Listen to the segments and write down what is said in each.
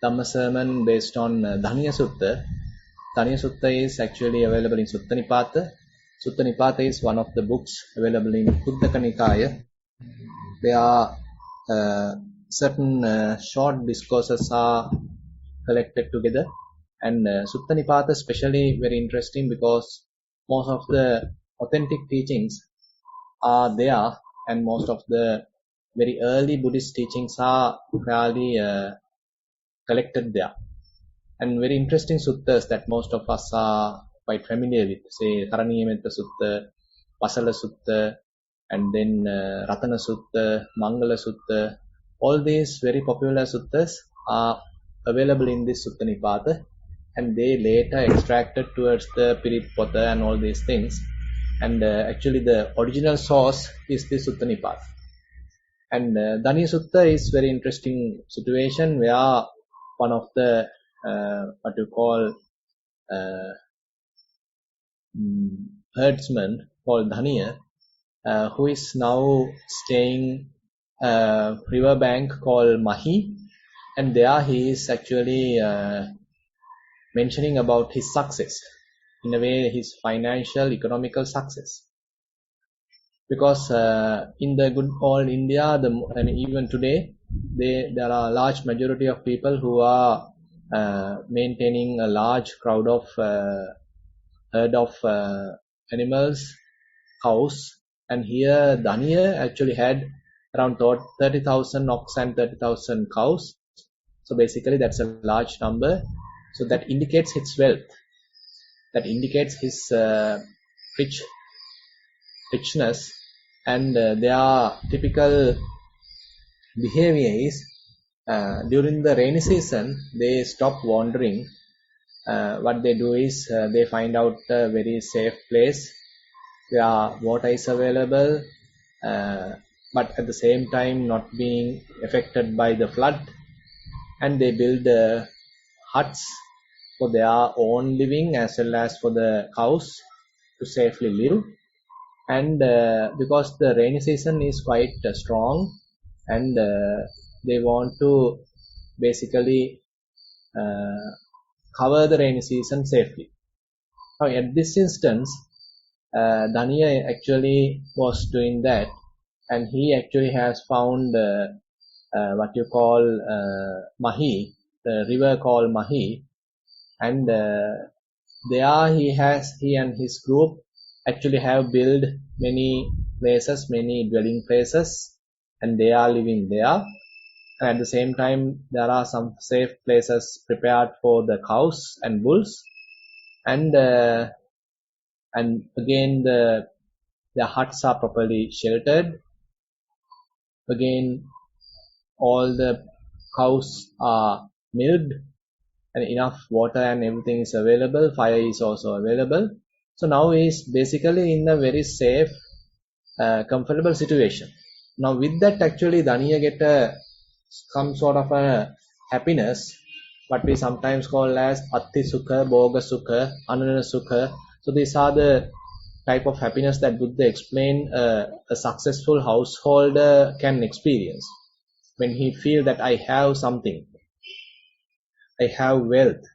Dhamma sermon based on Dhaniya Sutta. Dhaniya Sutta is actually available in Sutta Nipata. Sutta Nipata is one of the books available in Khuddaka Nikaya. There are certain short discourses are collected together, and Sutta Nipata especially very interesting because most of the authentic teachings are there, and most of the very early Buddhist teachings are fairly collected there. And very interesting suttas that most of us are quite familiar with, say Karaniya Metta Sutta, Pasala Sutta, and then Ratana Sutta, Mangala Sutta. All these very popular suttas are available in this Sutta Nipata, and they later extracted towards the Pirithpota and all these things. And actually the original source is the Sutta Nipata. And Dhaniya Sutta is very interesting situation where one of the what you call herdsman called Dhaniya, who is now staying river bank called Mahi, and there he is actually mentioning about his success, in a way his financial economical success, because in the good old India, even today there are a large majority of people who are maintaining a large crowd of herd of animals, cows, and here Dhaniya actually had around 30,000 ox and 30,000 cows. So basically that's a large number. So that indicates his wealth. That indicates his richness. And their typical behavior is during the rainy season, they stop wandering. What they do is they find out a very safe place where water is available, but at the same time not being affected by the flood, and they build huts for their own living as well as for the cows to safely live. And because the rainy season is quite strong, and they want to basically cover the rainy season safely. Now at this instance, Dhaniya actually was doing that, and he actually has found what you call Mahi, the river called Mahi, and there he and his group actually have built many places, many dwelling places, and they are living there. And at the same time, there are some safe places prepared for the cows and bulls, and again their huts are properly sheltered. Again, all the cows are milked, and enough water and everything is available. Fire is also available. So now he is basically in a very safe, comfortable situation. Now with that, actually Dhaniya get some sort of a happiness, what we sometimes call as Atti Sukha, Bhoga Sukha, Anana Sukha. So these are the type of happiness that Buddha explained a successful householder can experience. When he feel that I have something, I have wealth,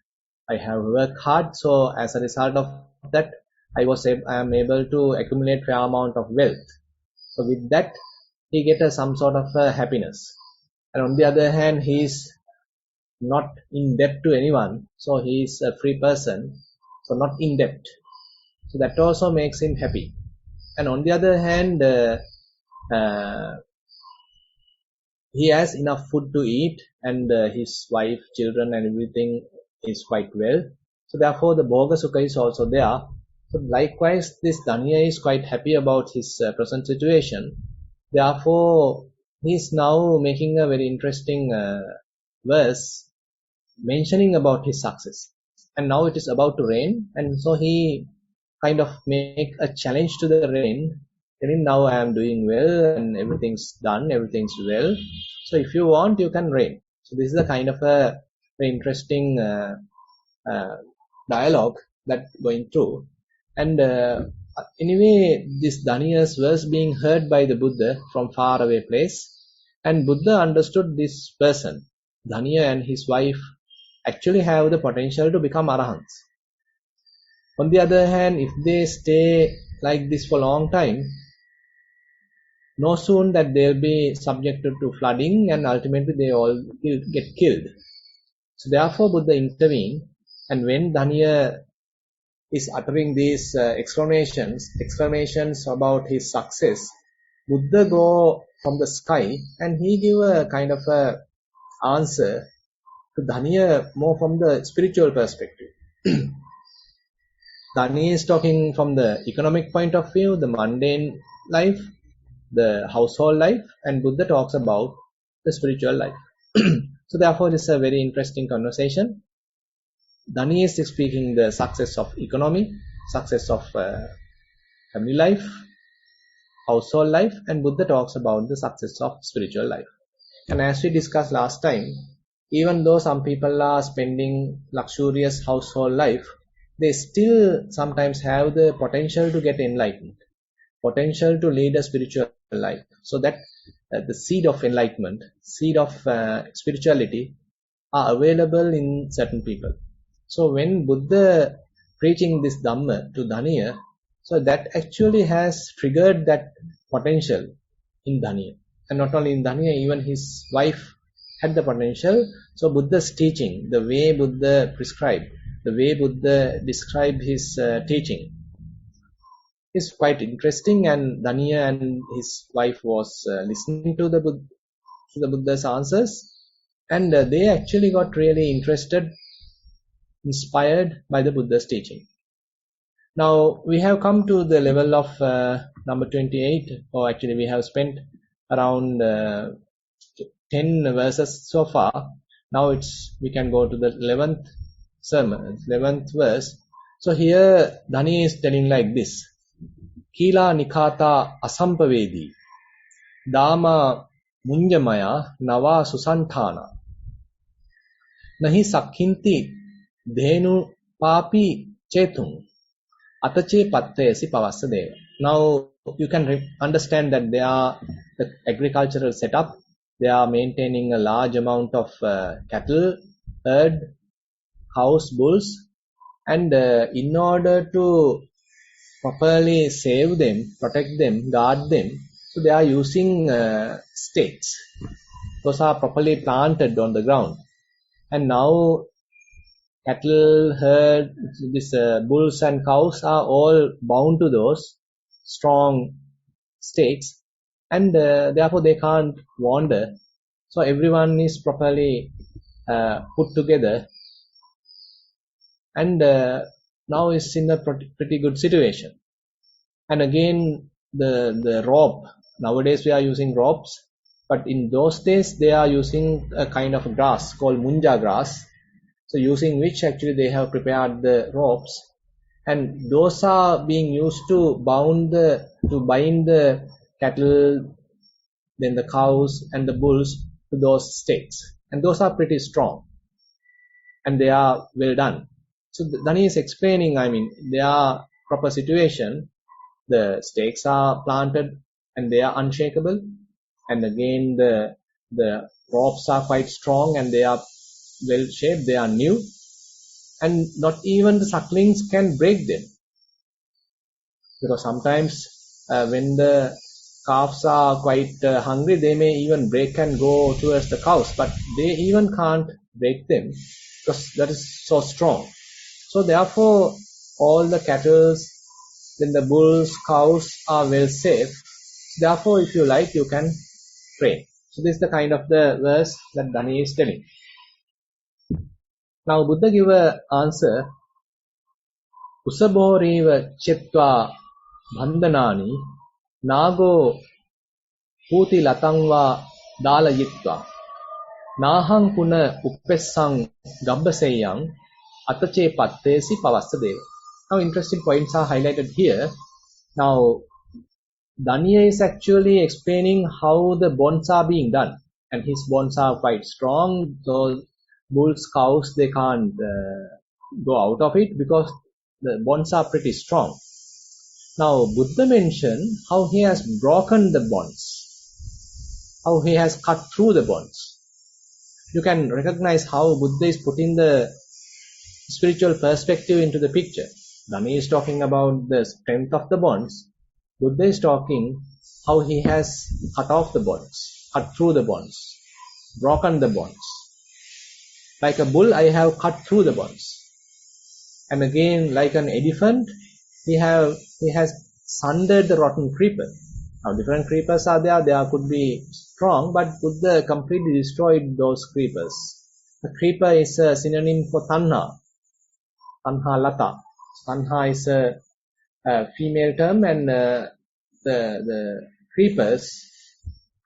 I have worked hard, so as a result of that, I am able to accumulate fair amount of wealth. So with that, he get some sort of happiness. And on the other hand, he is not in debt to anyone, so he is a free person, so not in debt. So that also makes him happy. And on the other hand, he has enough food to eat, and his wife, children, and everything is quite well. So therefore, the Bhoga Sukha is also there. So likewise, this Dhaniya is quite happy about his present situation. Therefore, he is now making a very interesting verse mentioning about his success. And now it is about to rain, and so he kind of make a challenge to the rain, telling now I am doing well and everything's done, everything's well. So if you want, you can rain. So this is a kind of a very interesting dialogue that going through. And anyway, this Dhaniya's verse being heard by the Buddha from far away place, and Buddha understood this person, Dhaniya and his wife, actually have the potential to become arahants. On the other hand, if they stay like this for a long time, no soon that they'll be subjected to flooding and ultimately they all get killed. So therefore Buddha intervened, and when Dhaniya is uttering these exclamations about his success, Buddha go from the sky and he give a kind of a answer to Dhaniya more from the spiritual perspective. Dhaniya is talking from the economic point of view, the mundane life, the household life, and Buddha talks about the spiritual life. So therefore, it's a very interesting conversation. Dhaniya is speaking the success of economy, success of family life, household life, and Buddha talks about the success of spiritual life. And as we discussed last time, even though some people are spending luxurious household life, they still sometimes have the potential to get enlightened, potential to lead a spiritual life. So that the seed of enlightenment, seed of spirituality are available in certain people. So when Buddha preaching this Dhamma to Dhaniya, so that actually has triggered that potential in Dhaniya. And not only in Dhaniya, even his wife had the potential. So Buddha's teaching, the way Buddha prescribed, the way Buddha described his teaching is quite interesting, and Dhaniya and his wife was listening to the Buddha's answers, and they actually got really interested, inspired by the Buddha's teaching. Now we have come to the level of number 28, or actually we have spent around 10 verses so far. Now we can go to the 11th sermon, 11th verse. So here Dhani is telling like this: Kila nikata asampavedi dama munjamaya nava susantana nahi sakhinti dhenu papi chetung atache pattayasi pavassadeva. Now you can understand that they are the agricultural setup. They are maintaining a large amount of cattle, herd, cows, bulls, and in order to properly save them, protect them, guard them, so they are using stakes. Those are properly planted on the ground. And now cattle, herd, bulls and cows are all bound to those strong stakes, and therefore they can't wander. So everyone is properly put together, and now is in a pretty good situation. And again, the rope, nowadays we are using ropes, but in those days they are using a kind of grass called munja grass, so using which actually they have prepared the ropes, and those are being used to bind the cattle, then the cows and the bulls to those stakes, and those are pretty strong and they are well done. So Dhani is explaining, their proper situation. The stakes are planted and they are unshakable, and again the ropes are quite strong and they are well shaped, they are new, and not even the sucklings can break them, because sometimes when the calves are quite hungry, they may even break and go towards the cows, but they even can't break them because that is so strong. So therefore all the cattle, then the bulls, cows are well safe. Therefore if you like, you can train. So this is the kind of the verse that Dhani is telling. Now Buddha give an answer: Usabhoriva chetva bandhanani nago puti latangva dalayitva nahang puna uppessang gabbaseyang atache pattesi pavassadeva. Now interesting points are highlighted here. Now Dhaniya is actually explaining how the bonds are being done, and his bonds are quite strong. So bulls, cows, they can't go out of it because the bonds are pretty strong. Now Buddha mentioned how he has broken the bonds, how he has cut through the bonds. you can recognize how Buddha is putting the spiritual perspective into the picture. Dhani is talking about the strength of the bonds. Buddha is talking how he has cut off the bonds, cut through the bonds, broken the bonds. Like a bull, I have cut through the bonds. And again, like an elephant, he has sundered the rotten creeper. Now, different creepers are there. There could be strong, but Buddha completely destroyed those creepers. The creeper is a synonym for tanha, tanha lata. Tanha is a female term, and the creepers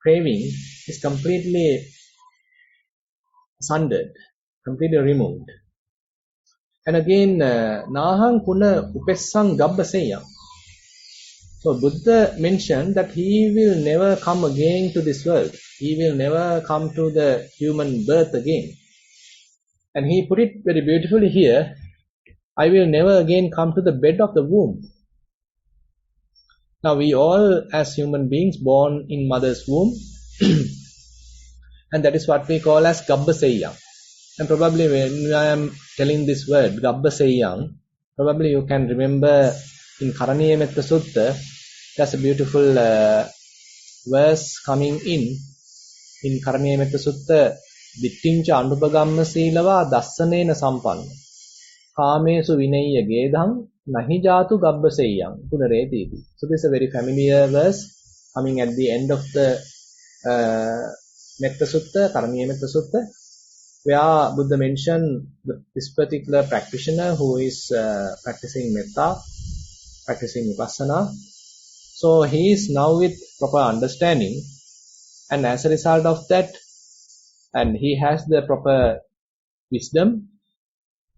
craving is completely sundered, completely removed. And again, nahang puna upessang gabbaseyam. So Buddha mentioned that he will never come again to this world. He will never come to the human birth again. And he put it very beautifully here. I will never again come to the bed of the womb. Now we all as human beings born in mother's womb. And that is what we call as gabbaseyam. And probably when I am telling this word, gabbaseyam, probably you can remember in Karaniya Metta Sutta, there's a beautiful verse coming in Karaniya Metta Sutta, Dittincha Anupagamma Silava Dassanena Sampanna Kamesu Vinaya Gedham Nahi Jatu Gabbaseyam Punareti. So this is a very familiar verse coming at the end of the Metta Sutta, Karaniya Metta Sutta, where Buddha mentioned this particular practitioner who is practicing metta, practicing vipassana. So he is now with proper understanding, and as a result of that, and he has the proper wisdom,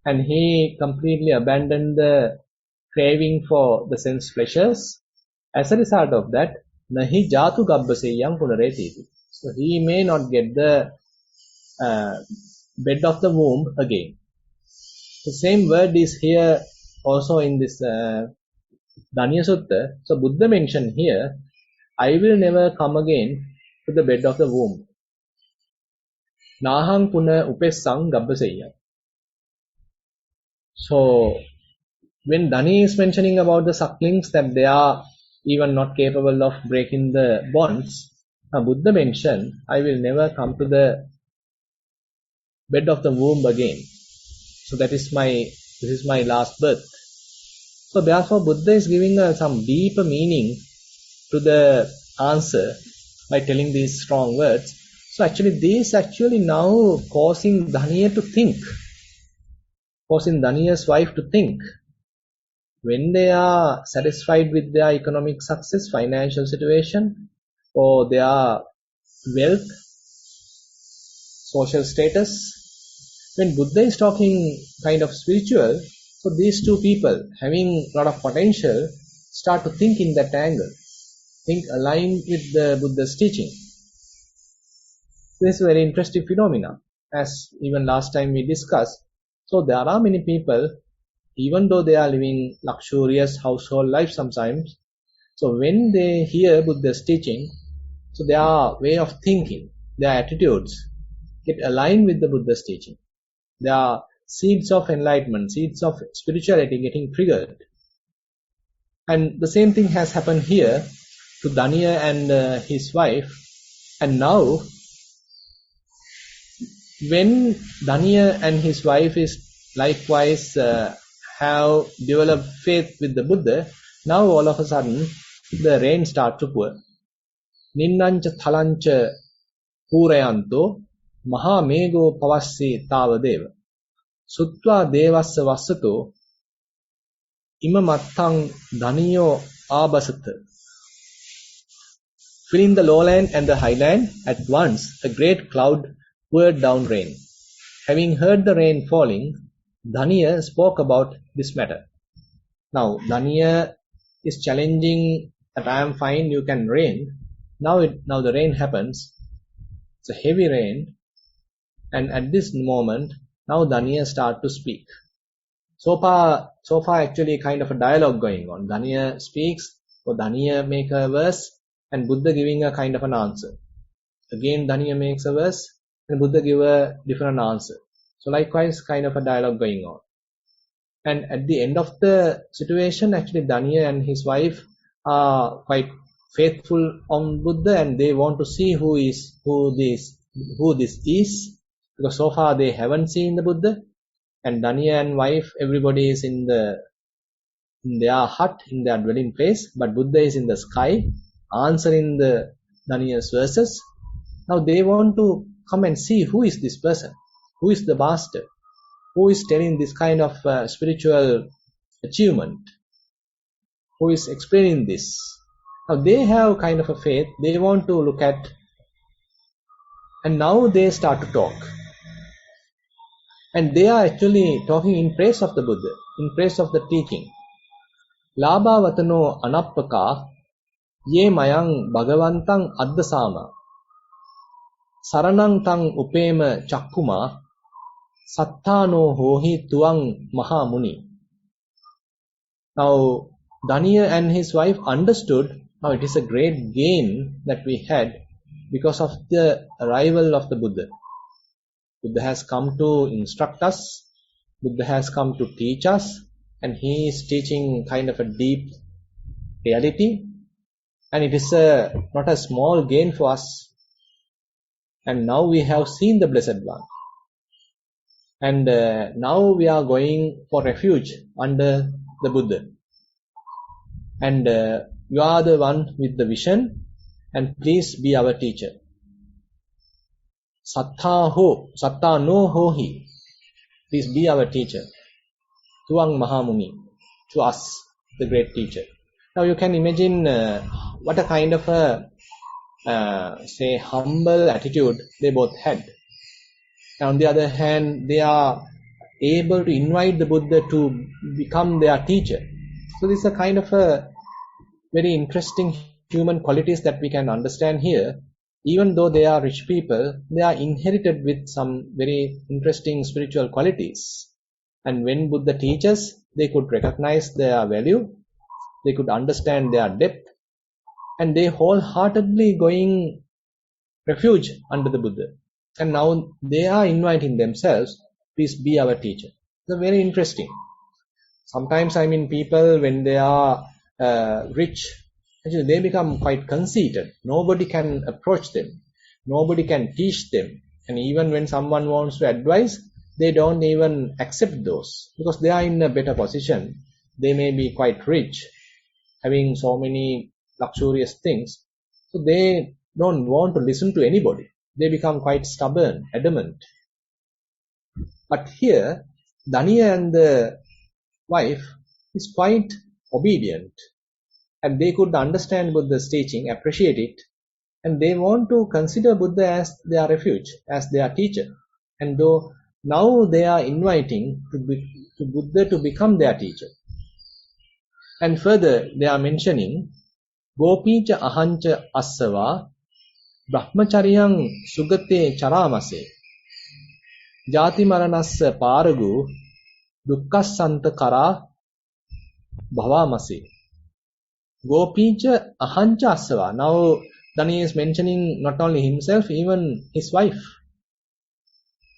and he completely abandoned the craving for the sense pleasures. As a result of that, nahi jatu gabbaseyam punareti. So he may not get the bed of the womb again. The same word is here also in this Dhaniya Sutta. So Buddha mentioned here, I will never come again to the bed of the womb. Nahang puna upessang gabbaseyam. So when Dhani is mentioning about the sucklings that they are even not capable of breaking the bonds, Buddha mentioned, I will never come to the bed of the womb again. So this is my last birth. So therefore Buddha is giving some deeper meaning to the answer by telling these strong words. So actually this now causing Dhaniya to think, causing Dhaniya's wife to think. When they are satisfied with their economic success, financial situation, or their wealth, social status, when Buddha is talking kind of spiritual, so these two people having a lot of potential start to think in that angle, think aligned with the Buddha's teaching. This is a very interesting phenomena, as even last time we discussed. So there are many people, even though they are living luxurious household life sometimes, so when they hear Buddha's teaching, so their way of thinking, their attitudes get aligned with the Buddha's teaching. There are seeds of enlightenment, seeds of spirituality getting triggered. And the same thing has happened here to Dhaniya and his wife. And now, when Dhaniya and his wife is likewise have developed faith with the Buddha, now all of a sudden the rain starts to pour. Ninnancha thalancha purayanto maha mego pavassi tavadeva sutva devassa vassato imamattang dhaniyo abasata. Filling the lowland and the highland, at once a great cloud poured down rain. Having heard the rain falling, Dhaniya spoke about this matter. Now Dhaniya is challenging that I am fine, you can rain. Now the rain happens. It's a heavy rain, and at this moment, now Dhaniya start to speak. So far actually kind of a dialogue going on. Dhaniya speaks, or Dhaniya make a verse, and Buddha giving a kind of an answer. Again Dhaniya makes a verse, And Buddha give a different answer. So likewise, kind of a dialogue going on. And at the end of the situation, actually Dhaniya and his wife are quite faithful on Buddha, and they want to see who this is, because so far they haven't seen the Buddha. And Dhaniya and wife, everybody is in their hut, in their dwelling place, but Buddha is in the sky answering the Dhaniya's verses. Now they want to come and see who is this person, who is the master, who is telling this kind of spiritual achievement, who is explaining this. Now they have kind of a faith, they want to look at, and now they start to talk. And they are actually talking in praise of the Buddha, in praise of the teaching. Labha vatano anappaka ye mayang bhagavantang addasama saranang tang upema chakkuma sattano hohi tuang mahamuni. Now Dhaniya and his wife understood now it is a great gain that we had because of the arrival of the Buddha. Buddha has come to instruct us, Buddha has come to teach us, and he is teaching kind of a deep reality, and it is not a small gain for us. And now we have seen the Blessed One, and now we are going for refuge under the Buddha, and you are the one with the vision, and please be our teacher. Satta no hohi, please be our teacher. Tuang Mahamuni, to us, the great teacher. Now you can imagine what a kind of a, humble attitude they both had. And on the other hand, they are able to invite the Buddha to become their teacher. So this is a kind of a very interesting human qualities that we can understand here. Even though they are rich people, they are inherited with some very interesting spiritual qualities. And when Buddha teaches, they could recognize their value, they could understand their depth, and they wholeheartedly going refuge under the Buddha. And now they are inviting themselves, please be our teacher. It's very interesting. Sometimes people, when they are rich, actually they become quite conceited. Nobody can approach them. Nobody can teach them. And even when someone wants to advise, they don't even accept those because they are in a better position. They may be quite rich, having so many luxurious things. So they don't want to listen to anybody. They become quite stubborn, adamant. But here, Dhaniya and the wife is quite obedient. And they could understand Buddha's teaching, appreciate it. And they want to consider Buddha as their refuge, as their teacher. And though now they are inviting to Buddha to become their teacher. And further, they are mentioning, Gopicha ahancha assava brahmacharyang sugate charamase jati maranassa paragu dukkassanta kara bhavamase. Gopicha ahancha assava. Now Dhaniya is mentioning not only himself, even his wife.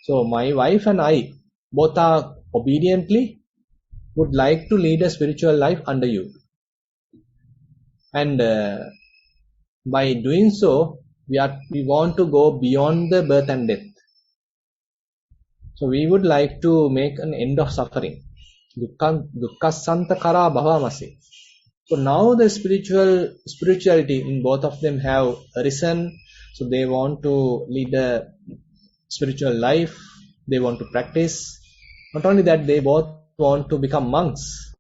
So my wife and I both are obediently would like to lead a spiritual life under you. And by doing so, we want to go beyond the birth and death. So we would like to make an end of suffering. Dukkhassanta kara bhavamase. So now the spirituality in both of them have arisen. So they want to lead a spiritual life, they want to practice. Not only that, they both want to become monks.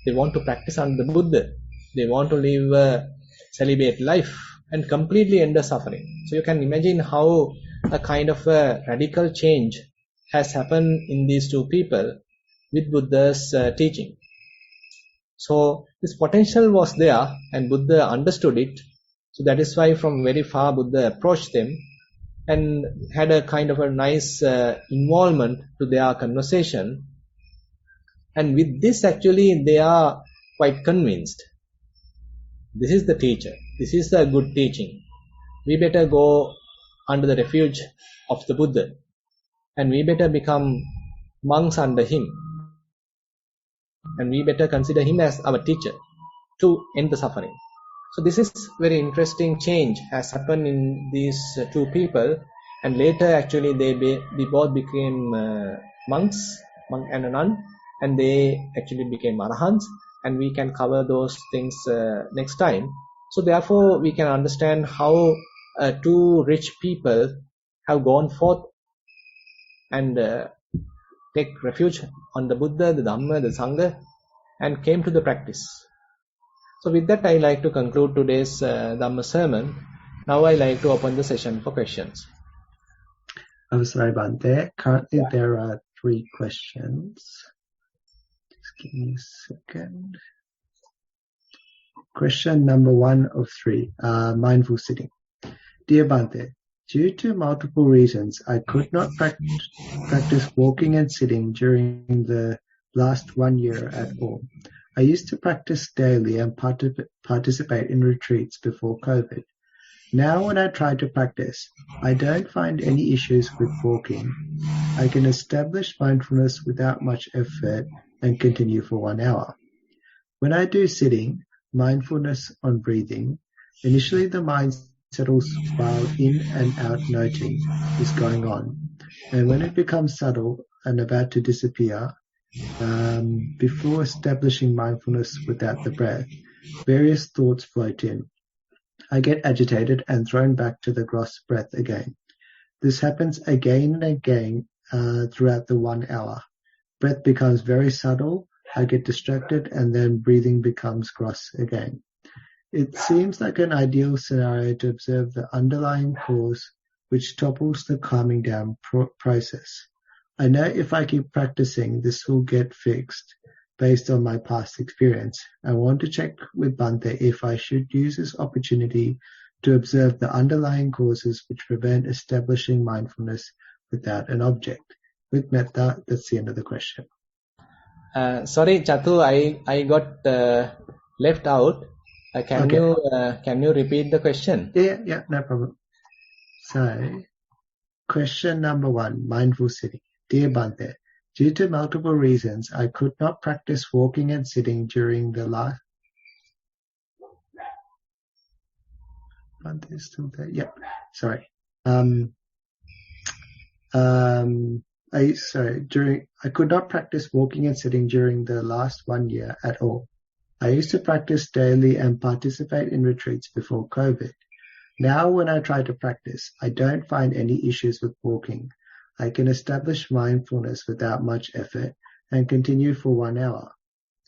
They want to practice under the Buddha. They want to live a celibate life and completely end the suffering. So you can imagine how a kind of a radical change has happened in these two people with Buddha's teaching. So this potential was there and Buddha understood it. So that is why from very far Buddha approached them and had a kind of a nice involvement to their conversation. And with this actually they are quite convinced. This is the teacher. This is the good teaching. We better go under the refuge of the Buddha, and we better become monks under him, and we better consider him as our teacher to end the suffering. So this is very interesting change has happened in these two people, and later actually they both became monks, monk and a nun, and they actually became arahants, and we can cover those things next time. So therefore we can understand how two rich people have gone forth and take refuge on the Buddha, the Dhamma, the Sangha, and came to the practice. So with that, I like to conclude today's Dhamma sermon. Now I like to open the session for questions. I'm sorry, Bhante. Currently there are 3 questions. Just give me a second. Question number 1 of 3, mindful sitting. Dear Bhante, due to multiple reasons, I could not practice walking and sitting during the last 1 year at all. I used to practice daily and participate in retreats before COVID. Now when I try to practice, I don't find any issues with walking. I can establish mindfulness without much effort and continue for 1 hour. When I do sitting, mindfulness on breathing, initially the mind settles while in and out noting is going on. And when it becomes subtle and about to disappear, before establishing mindfulness without the breath, various thoughts float in. I get agitated and thrown back to the gross breath again. This happens again and again throughout the 1 hour. Breath becomes very subtle, I get distracted, and then breathing becomes gross again. It seems like an ideal scenario to observe the underlying cause which topples the calming down process. I know if I keep practicing, this will get fixed based on my past experience. I want to check with Bhante if I should use this opportunity to observe the underlying causes which prevent establishing mindfulness without an object. With metta, that's the end of the question. Sorry, Chatu, I got left out. Can you repeat the question? Yeah, no problem. So, question number 1, mindful sitting. Dear Bhante, due to multiple reasons, I could not practice walking and sitting during the last... Bhante is still there? Yeah, sorry. I could not practice walking and sitting during the last 1 year at all. I used to practice daily and participate in retreats before COVID. Now when I try to practice, I don't find any issues with walking. I can establish mindfulness without much effort and continue for 1 hour.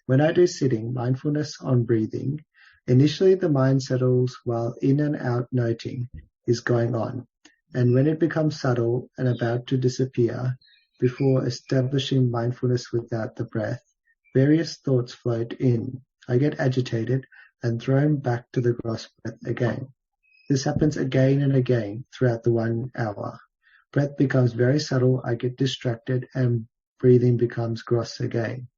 When I do sitting, mindfulness on breathing, initially the mind settles while in and out noting is going on. And when it becomes subtle and about to disappear, before establishing mindfulness without the breath, various thoughts float in. I get agitated and thrown back to the gross breath again. This happens again and again throughout the 1 hour. Breath becomes very subtle, I get distracted, and breathing becomes gross again.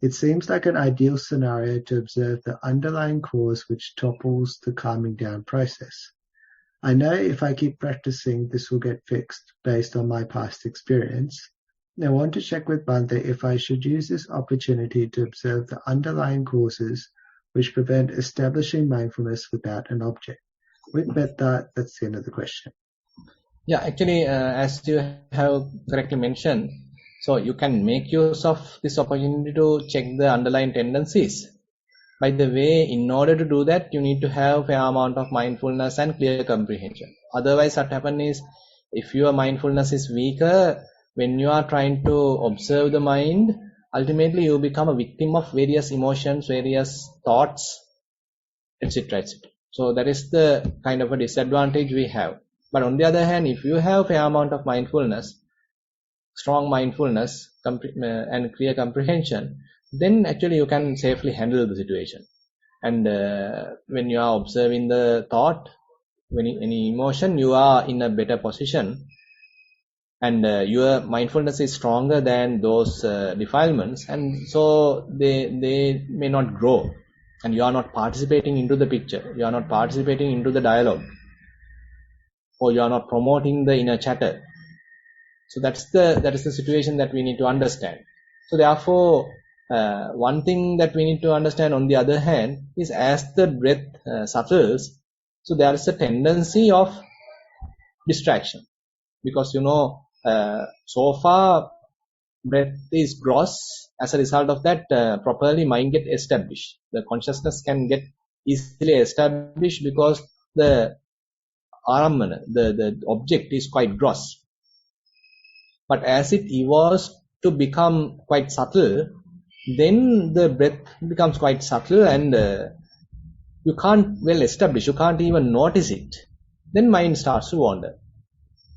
It seems like an ideal scenario to observe the underlying cause which topples the calming down process. I know if I keep practicing, this will get fixed based on my past experience. I want to check with Bhante if I should use this opportunity to observe the underlying causes which prevent establishing mindfulness without an object. With metta, that's the end of the question. Yeah, actually, as you have correctly mentioned, so you can make use of this opportunity to check the underlying tendencies. By the way, in order to do that, you need to have a fair amount of mindfulness and clear comprehension. Otherwise, what happens is, if your mindfulness is weaker, when you are trying to observe the mind, ultimately you become a victim of various emotions, various thoughts, etc., etc. So that is the kind of a disadvantage we have. But on the other hand, if you have a fair amount of mindfulness, strong mindfulness and clear comprehension, then actually you can safely handle the situation. And when you are observing the thought, any emotion, you are in a better position, and your mindfulness is stronger than those defilements, and so they may not grow, and you are not participating into the picture, you are not participating into the dialogue. or you are not promoting the inner chatter. So that is the situation that we need to understand. So therefore, one thing that we need to understand on the other hand is, as the breath settles, so there is a tendency of distraction, because so far breath is gross. As a result of that, properly mind get established, the consciousness can get easily established, because the aramana, the object is quite gross. But as it evolves to become quite subtle, then the breath becomes quite subtle, and you can't well establish, you can't even notice it. Then mind starts to wander.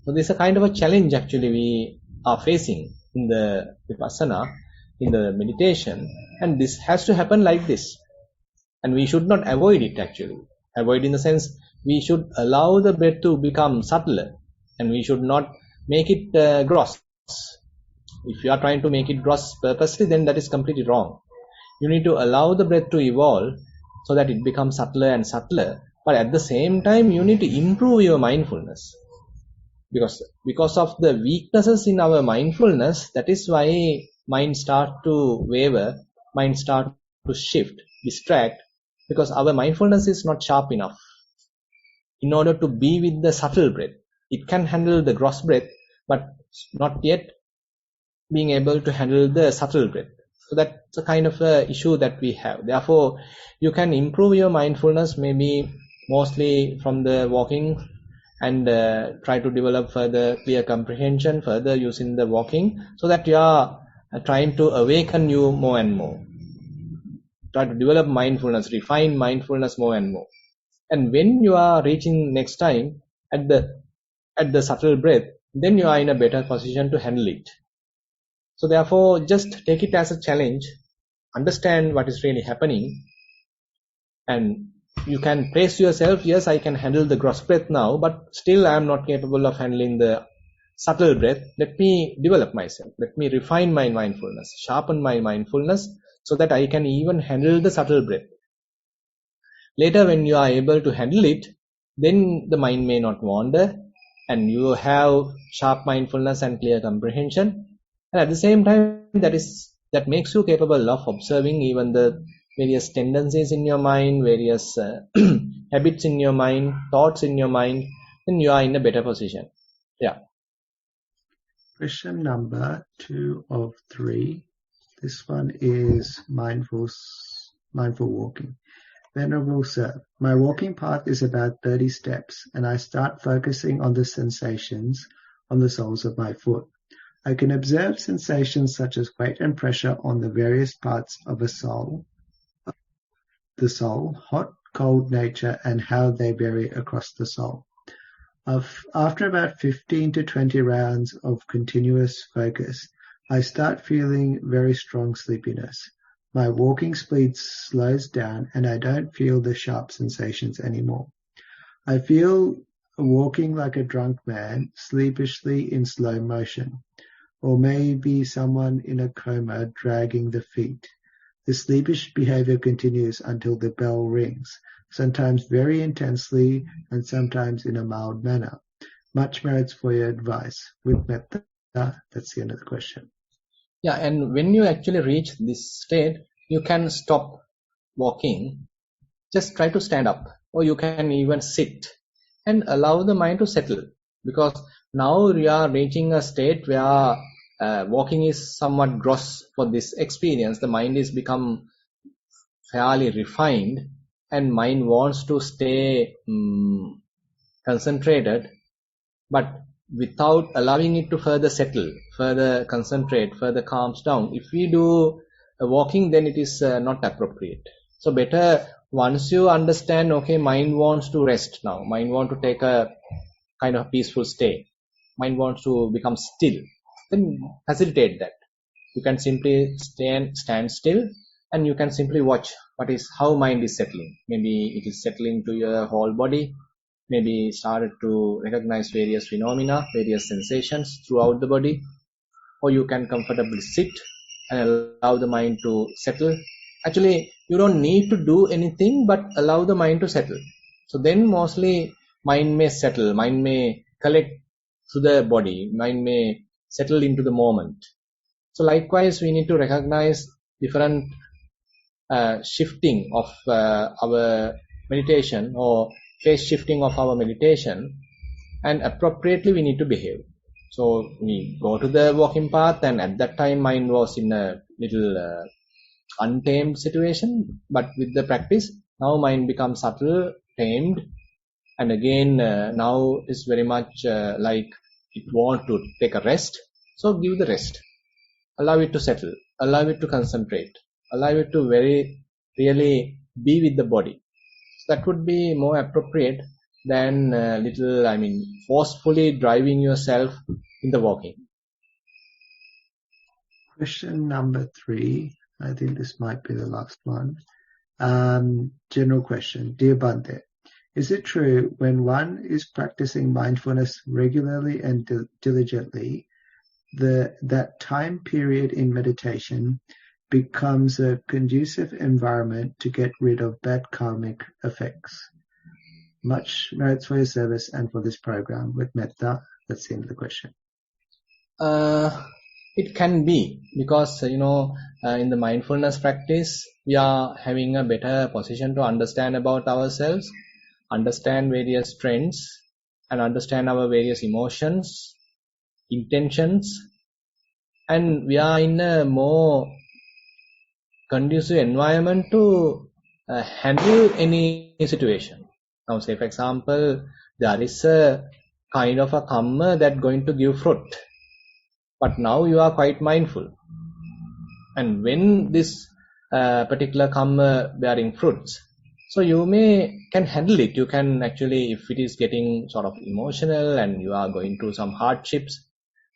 So this is a kind of a challenge actually we are facing in the vipassana, in the meditation, and this has to happen like this. And we should not avoid it actually. Avoid in the sense, we should allow the breath to become subtler, and we should not make it gross. If you are trying to make it gross purposely, then that is completely wrong. You need to allow the breath to evolve so that it becomes subtler and subtler, but at the same time you need to improve your mindfulness, because of the weaknesses in our mindfulness, that is why mind start to waver, mind start to shift, distract, because our mindfulness is not sharp enough in order to be with the subtle breath. It can handle the gross breath, but not yet being able to handle the subtle breath. So that's a kind of a issue that we have. Therefore, you can improve your mindfulness maybe mostly from the walking, and try to develop further clear comprehension further using the walking, so that you are trying to awaken you more and more. Try to develop mindfulness, refine mindfulness more and more. And when you are reaching next time at the subtle breath, then you are in a better position to handle it. So therefore, just take it as a challenge, understand what is really happening, and you can praise yourself, yes, I can handle the gross breath now, but still I am not capable of handling the subtle breath. Let me develop myself, let me refine my mindfulness, sharpen my mindfulness, so that I can even handle the subtle breath. Later, when you are able to handle it, then the mind may not wander, and you have sharp mindfulness and clear comprehension. And at the same time, that makes you capable of observing even the various tendencies in your mind, various habits in your mind, thoughts in your mind, then you are in a better position. Yeah. Question number 2 of 3. This one is mindful walking. Venerable Sir, my walking path is about 30 steps, and I start focusing on the sensations on the soles of my foot. I can observe sensations such as weight and pressure on the various parts of the soul, hot, cold nature, and how they vary across the soul. After about 15 to 20 rounds of continuous focus, I start feeling very strong sleepiness. My walking speed slows down, and I don't feel the sharp sensations anymore. I feel walking like a drunk man, sleepishly in slow motion, or maybe someone in a coma dragging the feet. The sleepish behavior continues until the bell rings, sometimes very intensely and sometimes in a mild manner. Much merits for your advice. With metta, that's the end of the question. Yeah, and when you actually reach this state, you can stop walking, just try to stand up, or you can even sit and allow the mind to settle, because now you are reaching a state where walking is somewhat gross for this experience. The mind is become fairly refined, and mind wants to stay concentrated, but without allowing it to further settle, further concentrate, further calms down. If we do walking, then it is not appropriate. So better, once you understand, okay, mind wants to rest now, mind wants to take a kind of peaceful stay, mind wants to become still, then facilitate that. You can simply stand still, and you can simply watch how mind is settling. Maybe it is settling to your whole body, maybe started to recognize various phenomena, various sensations throughout the body, or you can comfortably sit and allow the mind to settle. Actually, you don't need to do anything but allow the mind to settle. So then mostly mind may settle, mind may collect to the body, mind may settle into the moment. So likewise, we need to recognize different shifting of our meditation, or phase shifting of our meditation, and appropriately we need to behave. So we go to the walking path, and at that time mind was in a little untamed situation, but with the practice now mind becomes subtle, tamed, and again now is very much like it want to take a rest. So give the rest, allow it to settle, allow it to concentrate, allow it to very really be with the body. So that would be more appropriate than forcefully driving yourself in the walking. Question number 3. I think this might be the last one. General question. Dear Bhante, is it true when one is practicing mindfulness regularly and diligently, that time period in meditation becomes a conducive environment to get rid of bad karmic effects? Much merits for your service and for this program. With metta, that's the end of the question. It can be, because in the mindfulness practice we are having a better position to understand about ourselves, understand various trends, and understand our various emotions, intentions, and we are in a more conducive environment to handle any situation. Now say for example, there is a kind of a kamma that going to give fruit, but now you are quite mindful, and when this particular kamma bearing fruits, so you can handle it. You can actually, if it is getting sort of emotional and you are going through some hardships,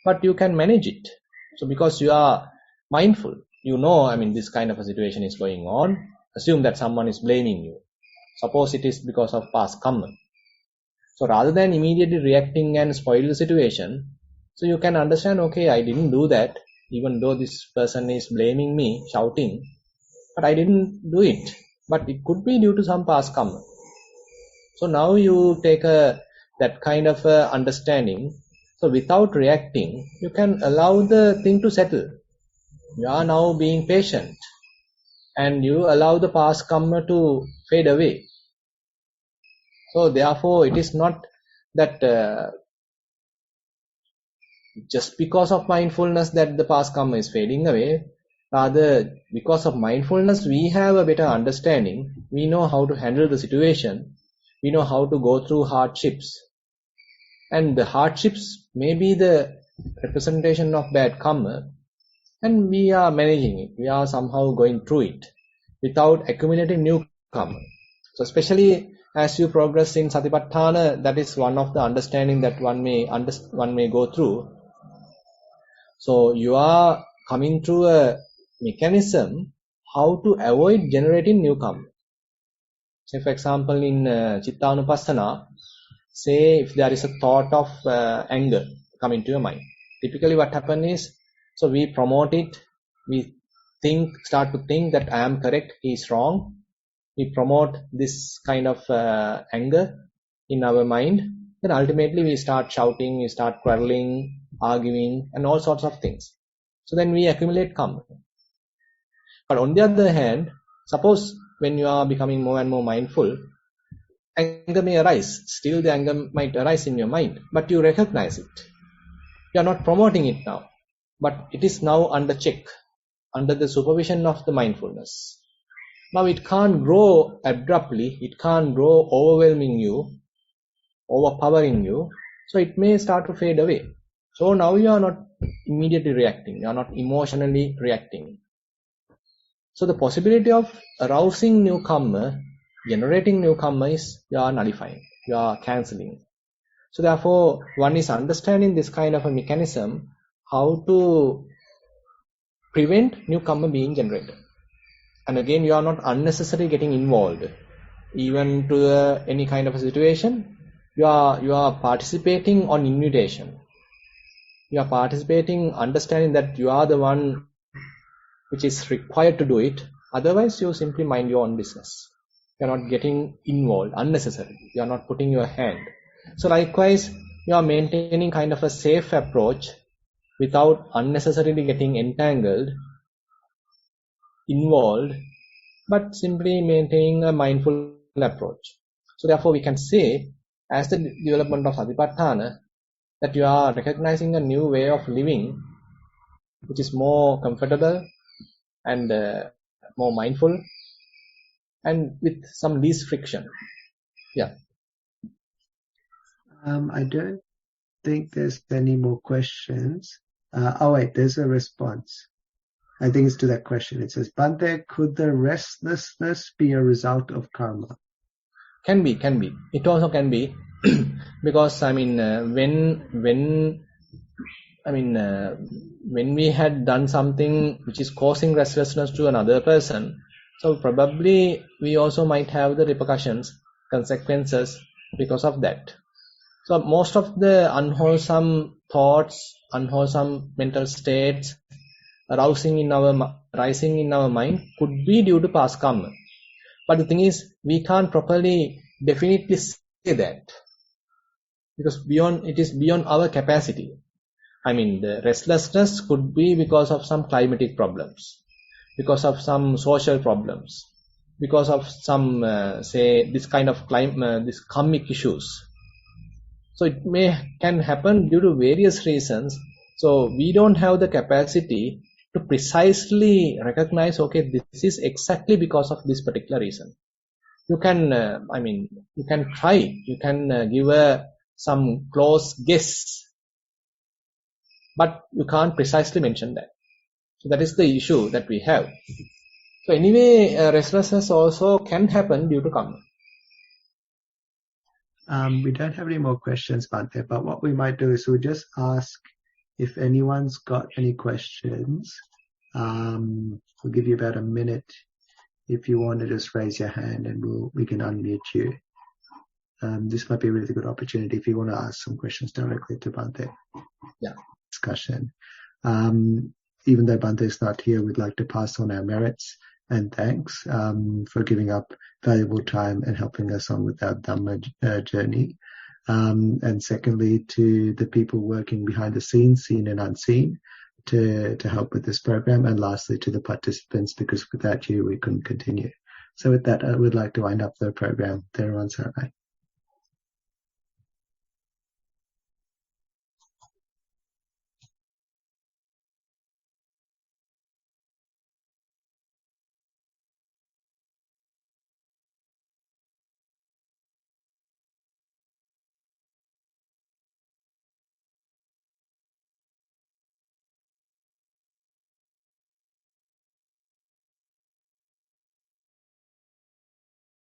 but you can manage it. So because you are mindful, this kind of a situation is going on. Assume that someone is blaming you. Suppose it is because of past karma. So rather than immediately reacting and spoil the situation, so you can understand, okay, I didn't do that, even though this person is blaming me, shouting, but I didn't do it. But it could be due to some past karma. So now you take that kind of understanding. So without reacting, you can allow the thing to settle. You are now being patient, and you allow the past karma to fade away. So therefore, it is not that just because of mindfulness that the past karma is fading away. Rather, because of mindfulness, we have a better understanding. We know how to handle the situation. We know how to go through hardships. And the hardships may be the representation of bad karma, and we are managing it. We are somehow going through it without accumulating new karma. So especially as you progress in Satipatthana, that is one of the understanding that one may go through. So you are coming through a mechanism how to avoid generating new karma. Say for example, in Chittanupassana, say if there is a thought of anger coming to your mind, typically what happens is, so we promote it, we start to think that I am correct, he is wrong. We promote this kind of anger in our mind. Then ultimately we start shouting, we start quarreling, arguing, and all sorts of things. So then we accumulate karma. But on the other hand, suppose when you are becoming more and more mindful, anger may arise. Still the anger might arise in your mind, but you recognize it. You are not promoting it now, but it is now under check, under the supervision of the mindfulness. Now it can't grow abruptly, it can't grow overwhelming you, overpowering you, so it may start to fade away. So now you are not immediately reacting, you are not emotionally reacting. So the possibility of arousing new karma, generating new karma, is you are nullifying, you are cancelling. So therefore, one is understanding this kind of a mechanism, how to prevent new karma being generated. And again, you are not unnecessarily getting involved. Even to any kind of a situation, you are participating on invitation. You are participating, understanding that you are the one which is required to do it. Otherwise, you simply mind your own business. You're not getting involved unnecessarily. You're not putting your hand. So likewise, you are maintaining kind of a safe approach without unnecessarily getting entangled, involved, but simply maintaining a mindful approach. So therefore, we can say, as the development of Satipatthana, that you are recognizing a new way of living, which is more comfortable and more mindful, and with some least friction. Yeah. I don't think there's any more questions. Oh wait, there's a response. I think it's to that question. It says, Bhante, could the restlessness be a result of karma? Can be. It also can be because when we had done something which is causing restlessness to another person, so probably we also might have the repercussions, consequences because of that. So most of the unwholesome thoughts, unwholesome mental states rising in our mind could be due to past karma. But the thing is, we can't properly definitely say that because it is beyond our capacity. The restlessness could be because of some climatic problems, because of some social problems, because of some this kind of this karmic issues. So it can happen due to various reasons. So we don't have the capacity to precisely recognize, okay, this is exactly because of this particular reason. You can you can try, you can give some close guess, but you can't precisely mention that. So that is the issue that we have. So anyway, restlessness also can happen due to karma. We don't have any more questions, Bhante, but what we might do is we'll just ask if anyone's got any questions. We'll give you about a minute if you want to just raise your hand and we can unmute you. This might be a really good opportunity if you want to ask some questions directly to Bhante. Yeah. Discussion. Even though Bhante is not here, we'd like to pass on our merits and thanks for giving up valuable time and helping us on with our Dhamma journey. And secondly, to the people working behind the scenes, seen and unseen, to help with this program. And lastly, to the participants, because without you, we couldn't continue. So with that, I would like to wind up the program. Thero and Saranai.